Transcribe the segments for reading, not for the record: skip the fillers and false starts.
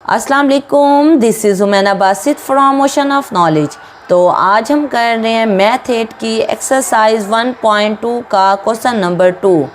अस्सलाम वालेकुम, this is हुमैना Basit from ocean of knowledge. तो आज हम कर रहे हैं मैथ 8 की एक्सरसाइज 1.2 का क्वेश्चन नंबर 2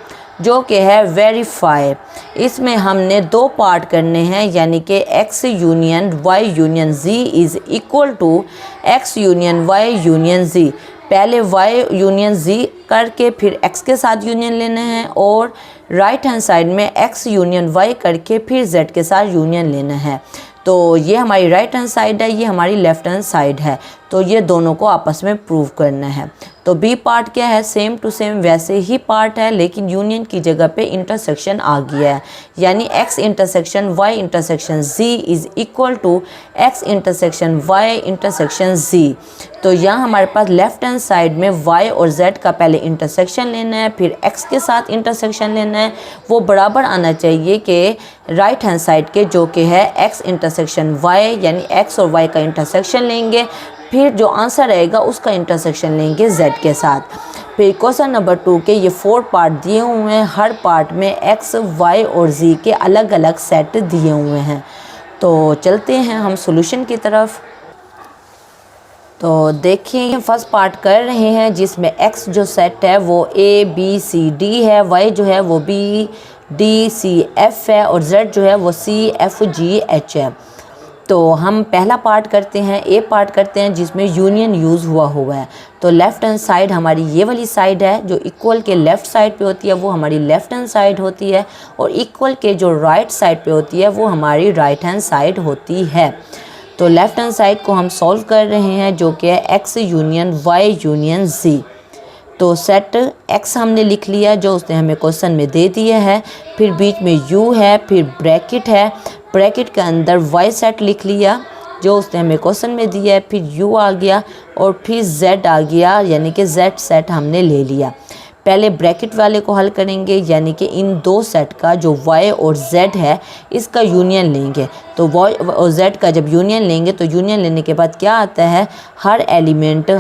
जो कि है वेरीफाई। इसमें हमने दो पार्ट करने हैं, यानी कि x union y union z is equal to x union y union z। पहले y यूनियन z करके फिर x के साथ यूनियन लेना है, और राइट हैंड साइड में x यूनियन y करके फिर z के साथ यूनियन लेना है। तो ये हमारी राइट हैंड साइड है, ये हमारी लेफ़्ट हैंड साइड है। तो ये दोनों को आपस में प्रूव करना है। तो बी पार्ट क्या है, सेम टू सेम वैसे ही पार्ट है, लेकिन यूनियन की जगह पे इंटरसेक्शन आ गया है, यानी x intersection y intersection z is equal to x intersection y intersection z। तो यहाँ हमारे पास लेफ़्ट हैंड साइड में y और z का पहले इंटरसेक्शन लेना है, फिर x के साथ इंटरसेक्शन लेना है। वो बराबर आना चाहिए कि राइट हैंड साइड के, जो कि है x इंटरसेक्शन y, यानी x और y का इंटरसेक्शन लेंगे, फिर जो आंसर रहेगा उसका इंटरसेक्शन लेंगे z के साथ। फिर क्वेश्चन नंबर 2 के ये 4 पार्ट दिए हुए हैं, हर पार्ट में x, y और z के अलग अलग सेट दिए हुए हैं। तो चलते हैं हम सॉल्यूशन की तरफ। तो देखिए फर्स्ट पार्ट कर रहे हैं, जिसमें x जो सेट है वो a b c d है, y जो है वो b d c f है, और z जो है वो c f g h है। तो हम पहला पार्ट करते हैं, ए पार्ट करते हैं, जिसमें यूनियन यूज़ हुआ है। तो लेफ़्ट हैंड साइड हमारी ये वाली साइड है, जो इक्वल के लेफ़्ट साइड पे होती है वो हमारी लेफ़्ट हैंड साइड होती है, और इक्वल के जो राइट साइड पे होती है वो हमारी राइट हैंड साइड होती है। तो लेफ़्ट हैंड साइड को हम सॉल्व कर रहे हैं, जो कि है x union y union z। तो सेट x हमने लिख लिया जो उसने हमें क्वेश्चन में दे दिया है, फिर बीच में u है, फिर ब्रैकेट है, ब्रैकेट के अंदर y सेट लिख लिया जो उसने हमें क्वेश्चन में दिया है, फिर u आ गया और फिर z आ गया, यानी कि z सेट हमने ले लिया। पहले ब्रैकेट वाले को हल करेंगे, यानी कि इन दो सेट का जो y और z है इसका यूनियन लेंगे। तो y और z का जब यूनियन लेंगे तो यूनियन लेने के बाद क्या आता है, हर एलिमेंट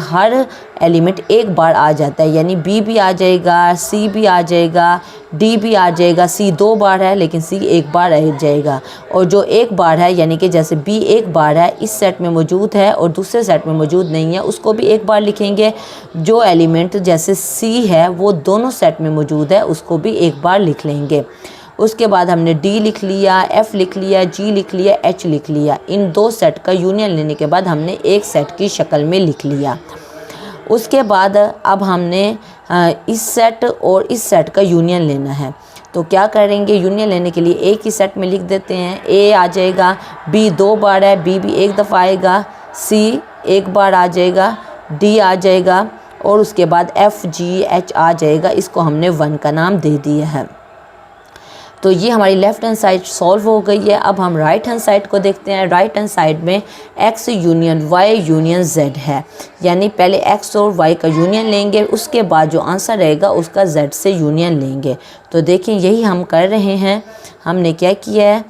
एक बार आ जाता है, यानी b भी आ जाएगा, c भी आ जाएगा, d भी आ जाएगा। c 2 बार है लेकिन c एक बार आ जाएगा, और जो एक बार है यानी कि जैसे b एक बार है इस सेट में मौजूद है और दूसरे सेट में मौजूद नहीं है, उसको भी एक बार लिखेंगे। जो एलिमेंट जैसे c है वो दोनों सेट में मौजूद है, उसको भी एक बार लिख लेंगे। उसके बाद हमने d लिख लिया, f लिख लिया, g लिख लिया, h लिख लिया। इन दो सेट का यूनियन लेने के बाद हमने एक सेट की शक्ल में लिख लिया। उसके बाद अब हमने इस सेट और इस सेट का यूनियन लेना है। तो क्या करेंगे, यूनियन लेने के लिए एक ही सेट में लिख देते हैं। a आ जाएगा, b 2 बार है, b भी एक दफ़ा आएगा, c एक बार आ जाएगा, d आ जाएगा, और उसके बाद f g h आ जाएगा। इसको हमने 1 का नाम दे दिया है। तो ये हमारी लेफ़्ट हैंड साइड सॉल्व हो गई है। अब हम राइट हैंड साइड को देखते हैं। राइट हैंड साइड में x union y union z है, यानी पहले x और y का यूनियन लेंगे, उसके बाद जो आंसर रहेगा उसका z से यूनियन लेंगे। तो देखिए यही हम कर रहे हैं। हमने क्या किया है,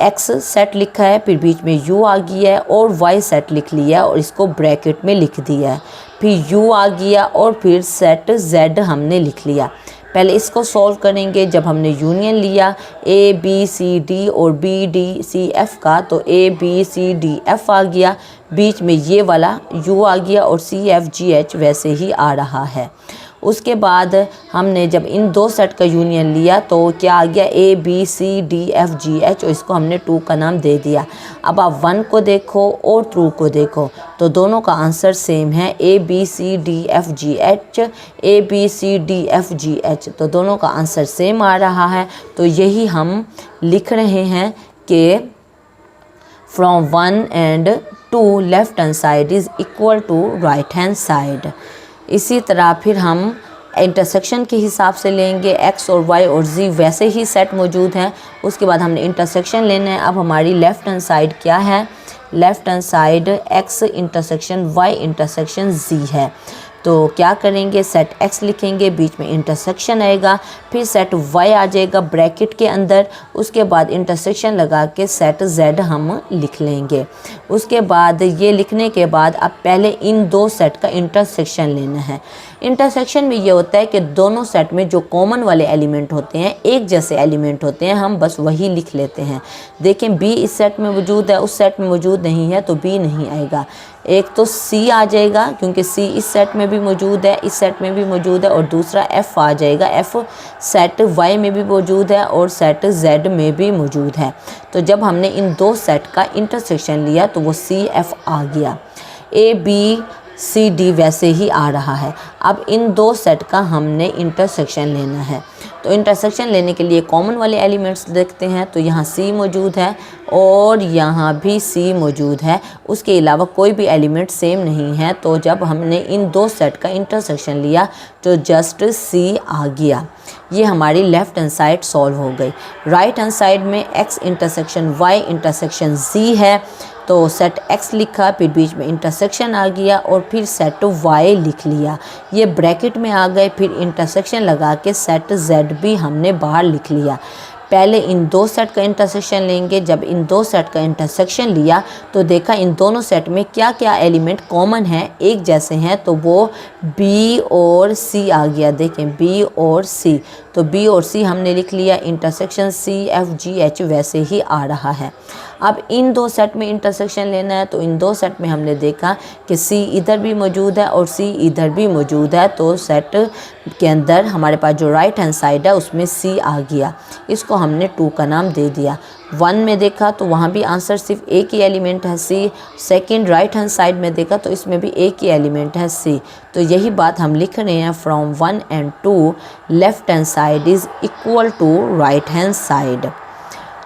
x सेट लिखा है, फिर बीच में u आ गया है, और y सेट लिख लिया और इसको ब्रैकेट में लिख दिया है, फिर u आ गया और फिर सेट z हमने लिख लिया। पहले इसको सॉल्व करेंगे। जब हमने यूनियन लिया a b c d और b d c f का, तो a b c d f आ गया, बीच में ये वाला u आ गया, और c f g h वैसे ही आ रहा है। उसके बाद हमने जब इन दो सेट का यूनियन लिया तो क्या आ गया, a b c d f g h, और इसको हमने 2 का नाम दे दिया। अब आप 1 को देखो और 2 को देखो, तो दोनों का आंसर सेम है, a b c d f g h, a b c d f g h। तो दोनों का आंसर सेम आ रहा है। तो यही हम लिख रहे हैं कि from 1 and 2 left hand side is equal to right hand side. इसी तरह फिर हम इंटरसेक्शन के हिसाब से लेंगे। x और y और z वैसे ही सेट मौजूद हैं। उसके बाद हमने इंटरसेक्शन लेना है। अब हमारी लेफ़्ट हैंड साइड क्या है, left hand side x intersection y intersection z है। तो क्या करेंगे, सेट x लिखेंगे, बीच में इंटरसेक्शन आएगा, फिर सेट y आ जाएगा ब्रैकेट के अंदर, उसके बाद इंटरसेक्शन लगा के सेट z हम लिख लेंगे। उसके बाद ये लिखने के बाद अब पहले इन दो सेट का इंटरसेक्शन लेना है। इंटरसेक्शन में ये होता है कि दोनों सेट में जो कॉमन वाले एलिमेंट होते हैं, एक जैसे एलिमेंट होते हैं, हम बस वही लिख लेते हैं। देखें बी इस सेट में मौजूद है, उस सेट में मौजूद नहीं है, तो बी नहीं आएगा। एक तो सी आ जाएगा क्योंकि सी इस सेट में भी मौजूद है, इस सेट में भी मौजूद है, और दूसरा एफ़ आ जाएगा। एफ़ सेट वाई में भी मौजूद है और सेट जेड में भी मौजूद है। तो जब हमने इन दो सेट का इंटरसेक्शन लिया तो वो सी एफ़ आ गया। ए बी सी डी वैसे ही आ रहा है। अब इन दो सेट का हमने इंटरसेक्शन लेना है। तो इंटरसेक्शन लेने के लिए कॉमन वाले एलिमेंट्स देखते हैं। तो यहाँ सी मौजूद है और यहाँ भी सी मौजूद है, उसके अलावा कोई भी एलिमेंट सेम नहीं है। तो जब हमने इन दो सेट का इंटरसेक्शन लिया तो जस्ट सी आ गया। ये हमारी लेफ़्ट हैंड साइड सॉल्व हो गई। राइट हैंड साइड में एक्स इंटरसेक्शन वाई इंटरसेक्शन जी है, तो सेट x लिखा, फिर बीच में इंटरसेक्शन आ गया और फिर सेट y लिख लिया। ये ब्रैकेट में आ गए, फिर इंटरसेक्शन लगा के सेट z भी हमने बाहर लिख लिया। पहले इन दो सेट का इंटरसेक्शन लेंगे। जब इन दो सेट का इंटरसेक्शन लिया तो देखा इन दोनों सेट में क्या क्या एलिमेंट कॉमन हैं, एक जैसे हैं, तो वो B और C आ गया। देखें B और C, तो B और C हमने लिख लिया। इंटरसेक्शन CFGH वैसे ही आ रहा है। अब इन दो सेट में इंटरसेक्शन लेना है, तो इन दो सेट में हमने देखा कि C इधर भी मौजूद है और C इधर भी मौजूद है, तो सेट के अंदर हमारे पास जो राइट हैंड साइड है उसमें C आ गया। इसको हमने 2 का नाम दे दिया। 1 में देखा तो वहाँ भी आंसर सिर्फ एक ही एलिमेंट है C। Second right hand side में देखा तो इसमें भी एक ही एलिमेंट है C। तो यही बात हम लिख रहे हैं, from 1 and 2 left hand side is equal to right hand side.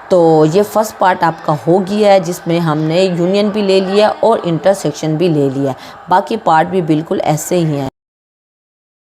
तो ये फर्स्ट पार्ट आपका हो गया है जिसमें हमने यूनियन भी ले लिया और इंटरसेक्शन भी ले लिया। बाकी पार्ट भी बिल्कुल ऐसे ही हैं।